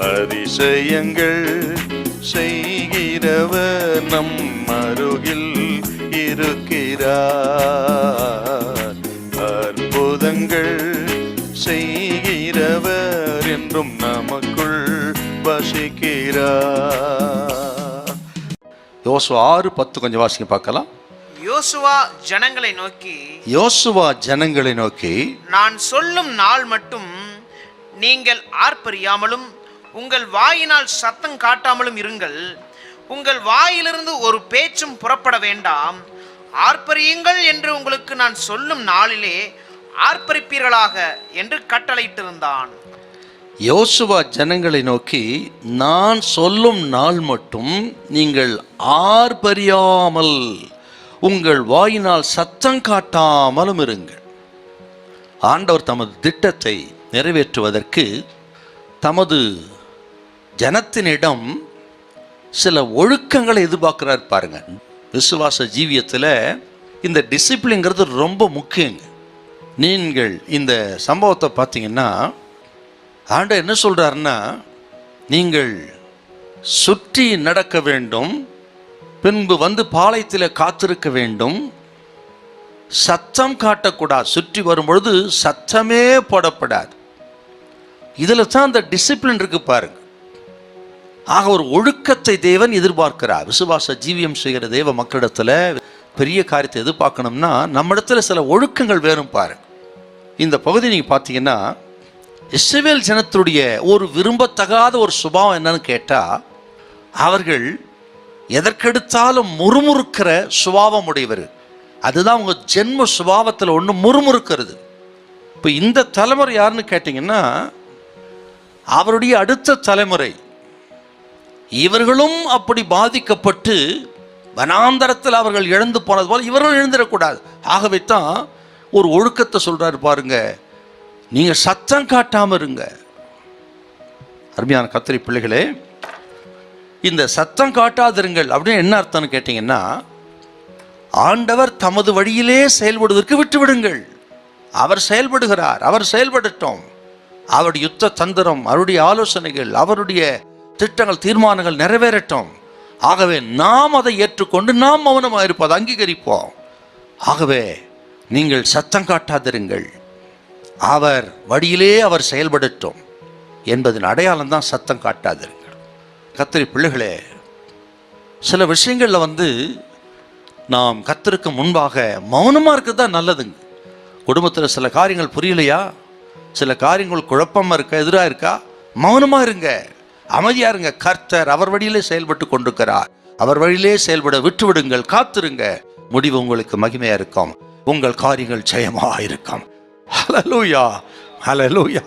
அதிசயங்கள் செய்கிறவர் நம் அருகில் இருக்கிறார். அற்புதங்கள் செய்கிறவர் என்றும் நமக்குள் வசிக்கிறார். யோசுவா 6:10 கொஞ்சம் வாசிக்க பார்க்கலாம். யோசுவா ஜனங்களை நோக்கி நான் சொல்லும் நாள் மட்டும் நீங்கள் ஆர்ப்பரியாமலும் உங்கள் வாயினால் சத்தம் காட்டாமலும் இருங்கள். உங்கள் வாயிலிருந்து ஒரு பேச்சும் புறப்பட வேண்டாம். ஆர்ப்பரியுங்கள் என்று உங்களுக்கு நான் சொல்லும் நாளிலே ஆர்ப்பரிப்பீர்களாக என்று கட்டளையிட்டிருந்தான். யோசுவா ஜனங்களை நோக்கி நான் சொல்லும் நாள் மட்டும் நீங்கள் ஆர்ப்பரியாமல் உங்கள் வாயினால் சத்தம் காட்டாமலும் இருங்கள். ஆண்டவர் தமது திட்டத்தை நிறைவேற்றுவதற்கு தமது ஜனத்தினிடம் சில ஒழுக்கங்களை எதிர்பார்க்கிறார். பாருங்க, விசுவாச ஜீவியத்தில் இந்த டிசிப்ளின்ங்கிறது ரொம்ப முக்கியங்க. நீங்கள் இந்த சம்பவத்தை பார்த்தீங்கன்னா ஆண்டவர் என்ன சொல்றாருன்னா, நீங்கள் சுற்றி நடக்க வேண்டும், பின்பு வந்து பாளையத்தில் காத்திருக்க வேண்டும், சத்தம் காட்டக்கூடாது, சுற்றி வரும்பொழுது சத்தமே போடப்படாது. இதில் தான் அந்த டிசிப்ளின் இருக்கு பாருங்க. ஆக ஒரு ஒழுக்கத்தை தேவன் எதிர்பார்க்கிறார். விசுவாச ஜீவியம் செய்கிற தேவ மக்களிடத்தில் பெரிய காரியத்தை எதிர்பார்க்கணும்னா நம்ம இடத்துல சில ஒழுக்கங்கள் வேணும் பாருங்க. இந்த பகுதி நீங்கள் பார்த்தீங்கன்னா இஸ்ரவேல் ஜனத்துடைய ஒரு விரும்பத்தகாத ஒரு சுபாவம் என்னன்னு கேட்டால், அவர்கள் எதற்கெடுத்தாலும் முறுமுறுக்கிற சுபாவம் உடையவர். அதுதான் அவங்க ஜென்ம சுபாவத்தில் ஒன்று, முறுமுறுக்கிறது. இப்போ இந்த தலைமுறை யாருன்னு கேட்டிங்கன்னா அவருடைய அடுத்த தலைமுறை. இவர்களும் அப்படி பாதிக்கப்பட்டு வனாந்தரத்தில் அவர்கள் இழந்து போனது போல இவர்களும் எழுந்திடக்கூடாது. ஆகவே தான் ஒரு ஒழுக்கத்தை சொல்றாரு பாருங்க, நீங்க சத்தம் காட்டாம இருங்க. அருமையான கர்த்தருடைய பிள்ளைகளே, இந்த சத்தம் காட்டாதிருங்கள் அப்படின்னு என்ன அர்த்தம்னு கேட்டீங்கன்னா, ஆண்டவர் தமது வழியிலே செயல்படுவதற்கு விட்டுவிடுங்கள். அவர் செயல்படுகிறார், அவர் செயல்படட்டும். அவருடைய யுத்த தந்திரம், அவருடைய ஆலோசனைகள், அவருடைய திட்டங்கள், தீர்மானங்கள் நிறைவேறட்டும். ஆகவே நாம் அதை ஏற்றுக்கொண்டு நாம் மௌனமாக இருப்போம், அங்கீகரிப்போம். ஆகவே நீங்கள் சத்தம் காட்டாதிருங்கள், அவர் வழியிலே அவர் செயல்படட்டும் என்பதன் அடையாளம் தான் சத்தம் காட்டாதிருங்கள். கர்த்தருடைய பிள்ளைகளே, சில விஷயங்களில் நாம் கர்த்தருக்கு முன்பாக மௌனமாக இருக்கிறது தான் நல்லதுங்க. குடும்பத்தில் சில காரியங்கள் புரியலையா, சில காரியங்கள் குழப்பமாக இருக்கா, எதிராக இருக்கா, மௌனமாக இருங்க, அமைதியாக இருங்க. கர்த்தர் அவர் வழியிலே செயல்பட்டு கொண்டிருக்கிறார். அவர் வழியிலே செயல்பட விட்டுவிடுங்கள், காத்திருங்க. முடிவு உங்களுக்கு மகிமையாக இருக்கும், உங்கள் காரியங்கள் ஜெயமாக இருக்கும். ஹல்லேலூயா, ஹல்லேலூயா.